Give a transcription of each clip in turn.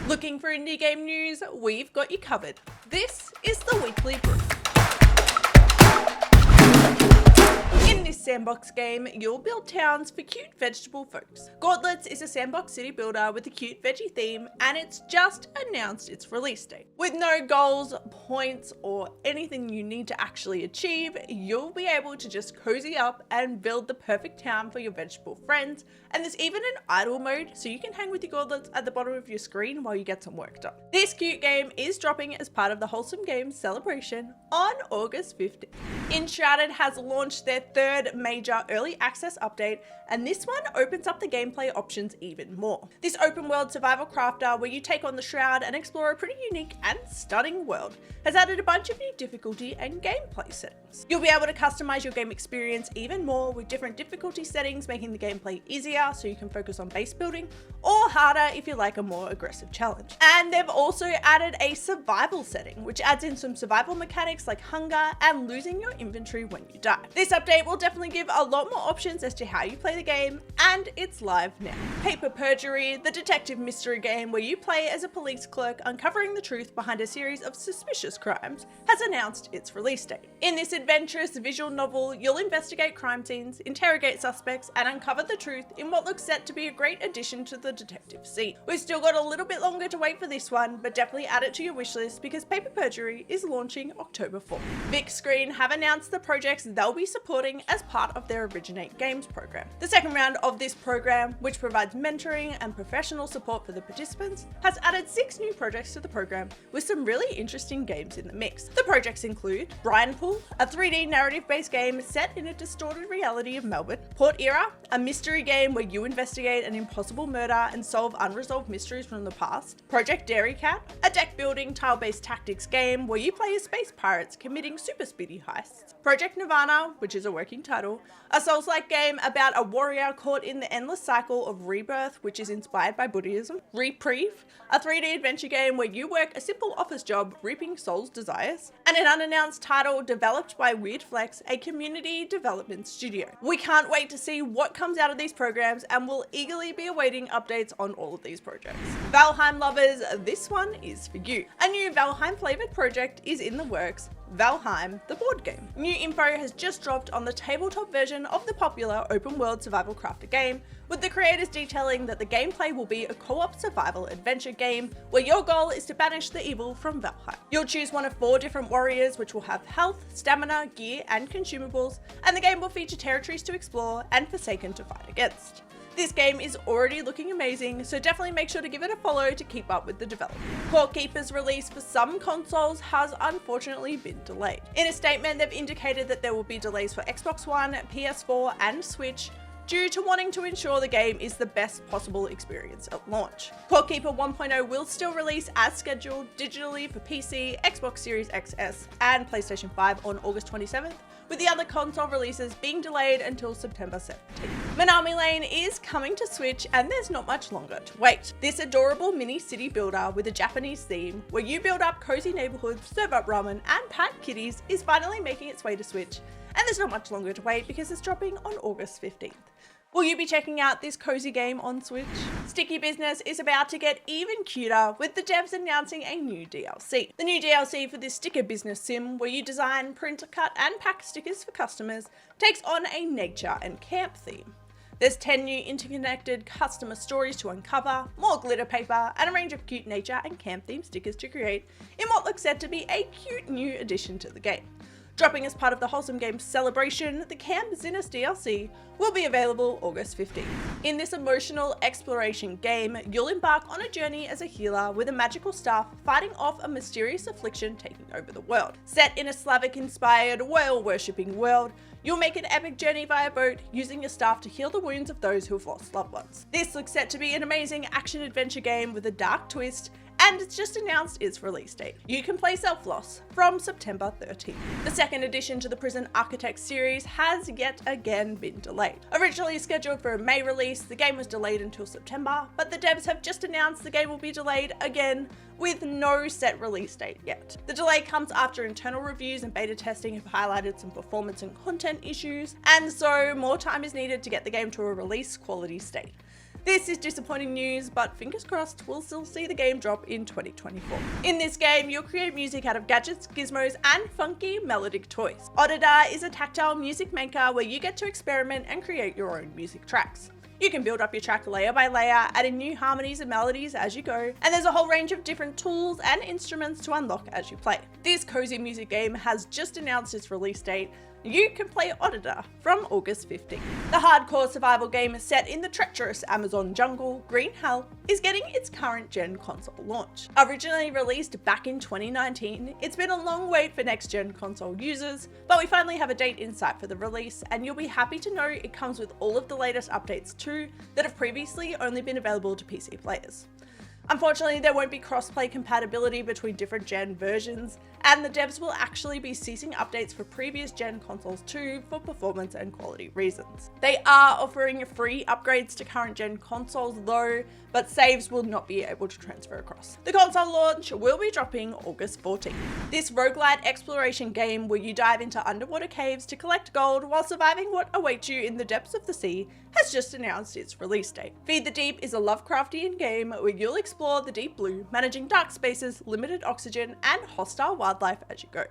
Looking for indie game news? We've got you covered. This is the Weekly Brew. In this sandbox game, you'll build towns for cute vegetable folks. Gourdlets is a sandbox city builder with a cute veggie theme, and it's just announced its release date. With no goals, points, or anything you need to actually achieve, you'll be able to just cozy up and build the perfect town for your vegetable friends, and there's even an idle mode so you can hang with your Gourdlets at the bottom of your screen while you get some work done. This cute game is dropping as part of the Wholesome Games celebration on August 15th. Enshrouded has launched their third major early access update, and this one opens up the gameplay options even more. This open world survival crafter where you take on the Shroud and explore a pretty unique and stunning world has added a bunch of new difficulty and gameplay settings. You'll be able to customize your game experience even more with different difficulty settings, making the gameplay easier so you can focus on base building, or harder if you like a more aggressive challenge. And they've also added a survival setting, which adds in some survival mechanics like hunger and losing your inventory when you die. This update will definitely give a lot more options as to how you play the game, and it's live now. Perjury, the detective mystery game where you play as a police clerk uncovering the truth behind a series of suspicious crimes, has announced its release date. In this adventurous visual novel, you'll investigate crime scenes, interrogate suspects, and uncover the truth in what looks set to be a great addition to the detective scene. We've still got a little bit longer to wait for this one, but definitely add it to your wishlist because Perjury is launching October 4th. Vicscreen have announced the projects they'll be supporting as part of their Originate Games program. The second round of this program, which provides mentoring and professional support for the participants, has added 6 new projects to the program with some really interesting games in the mix. The projects include Brian Pool, a 3D narrative-based game set in a distorted reality of Melbourne; Port Era, a mystery game where you investigate an impossible murder and solve unresolved mysteries from the past; Project Dairy Cat, a deck-building tile-based tactics game where you play as space pirates committing super speedy heists; Project Nirvana, which is a working title, a Souls-like game about a warrior caught in the endless cycle of rebirth, which is inspired by Buddhism; Reprieve, a 3D adventure game where you work a simple office job reaping souls' desires; and an unannounced title developed by Weirdflex, a community development studio. We can't wait to see what comes out of these programs, and we'll eagerly be awaiting updates on all of these projects. Valheim lovers, this one is for you. A new Valheim flavored project is in the works, Valheim, the board game. New info has just dropped on the tabletop version of the popular open world survival crafter game, with the creators detailing that the gameplay will be a co-op survival adventure game where your goal is to banish the evil from Valheim. You'll choose one of 4 different warriors which will have health, stamina, gear and consumables, and the game will feature territories to explore and Forsaken to fight against. This game is already looking amazing, so definitely make sure to give it a follow to keep up with the development. Corekeeper's release for some consoles has unfortunately been delayed. In a statement, they've indicated that there will be delays for Xbox One, PS4 and Switch, due to wanting to ensure the game is the best possible experience at launch. Corekeeper 1.0 will still release as scheduled digitally for PC, Xbox Series XS and PlayStation 5 on August 27th, with the other console releases being delayed until September 17th. Minami Lane is coming to Switch, and there's not much longer to wait. This adorable mini city builder with a Japanese theme, where you build up cozy neighborhoods, serve up ramen and pat kitties, is finally making its way to Switch, and there's not much longer to wait because it's dropping on August 15th. Will you be checking out this cozy game on Switch? Sticky Business is about to get even cuter, with the devs announcing a new DLC. The new DLC for this sticker business sim, where you design, print, cut and pack stickers for customers, takes on a nature and camp theme. There's 10 new interconnected customer stories to uncover, more glitter paper, and a range of cute nature and camp themed stickers to create in what looks set to be a cute new addition to the game. Dropping as part of the Wholesome Games celebration, the Camp Zinnis DLC will be available August 15th. In this emotional exploration game, you'll embark on a journey as a healer with a magical staff fighting off a mysterious affliction taking over the world. Set in a Slavic-inspired, whale-worshipping world, you'll make an epic journey via boat, using your staff to heal the wounds of those who have lost loved ones. This looks set to be an amazing action-adventure game with a dark twist, and it's just announced its release date. You can play Selfloss from September 13th. The second edition to the Prison Architect series has yet again been delayed. Originally scheduled for a May release, the game was delayed until September, but the devs have just announced the game will be delayed again with no set release date yet. The delay comes after internal reviews and beta testing have highlighted some performance and content issues, and so more time is needed to get the game to a release quality state. This is disappointing news, but fingers crossed we'll still see the game drop in 2024. In this game, you'll create music out of gadgets, gizmos, and funky melodic toys. ODDADA is a tactile music maker where you get to experiment and create your own music tracks. You can build up your track layer by layer, adding new harmonies and melodies as you go, and there's a whole range of different tools and instruments to unlock as you play. This cozy music game has just announced its release date. You can play ODDADA from August 15th. The hardcore survival game set in the treacherous Amazon jungle, Green Hell, is getting its current gen console launch. Originally released back in 2019, it's been a long wait for next gen console users, but we finally have a date in sight for the release, and you'll be happy to know it comes with all of the latest updates too that have previously only been available to PC players. Unfortunately, there won't be crossplay compatibility between different gen versions, and the devs will actually be ceasing updates for previous gen consoles too for performance and quality reasons. They are offering free upgrades to current gen consoles though, but saves will not be able to transfer across. The console launch will be dropping August 14th. This roguelite exploration game where you dive into underwater caves to collect gold while surviving what awaits you in the depths of the sea has just announced its release date. Feed the Deep is a Lovecraftian game where you'll explore the deep blue, managing dark spaces, limited oxygen, and hostile wildlife as you go.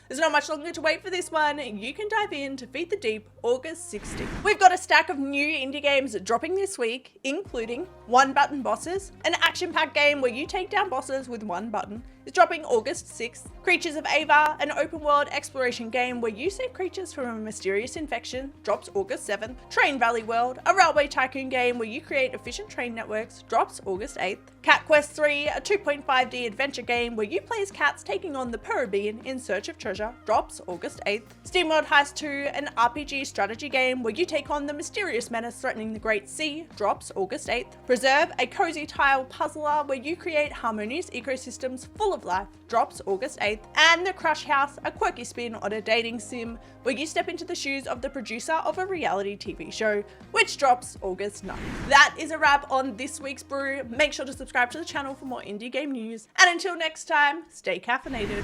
There's not much longer to wait for this one. You can dive in to Feed the Deep August 16th. We've got a stack of new indie games dropping this week, including One Button Bosses, an action-packed game where you take down bosses with one button, is dropping August 6th. Creatures of Ava, an open-world exploration game where you save creatures from a mysterious infection, drops August 7th. Train Valley World, a railway tycoon game where you create efficient train networks, drops August 8th. Cat Quest 3, a 2.5D adventure game where you play as cats taking on the Perjury in search of treasure, drops August 8th. SteamWorld Heist 2, an RPG strategy game where you take on the mysterious menace threatening the Great Sea, drops August 8th. Preserve, a cozy tile puzzler where you create harmonious ecosystems full of life, drops August 8th. And The Crush House, a quirky spin on a dating sim where you step into the shoes of the producer of a reality TV show, which drops August 9th. That is a wrap on this week's brew. Make sure to subscribe to the channel for more indie game news. And until next time, stay caffeinated.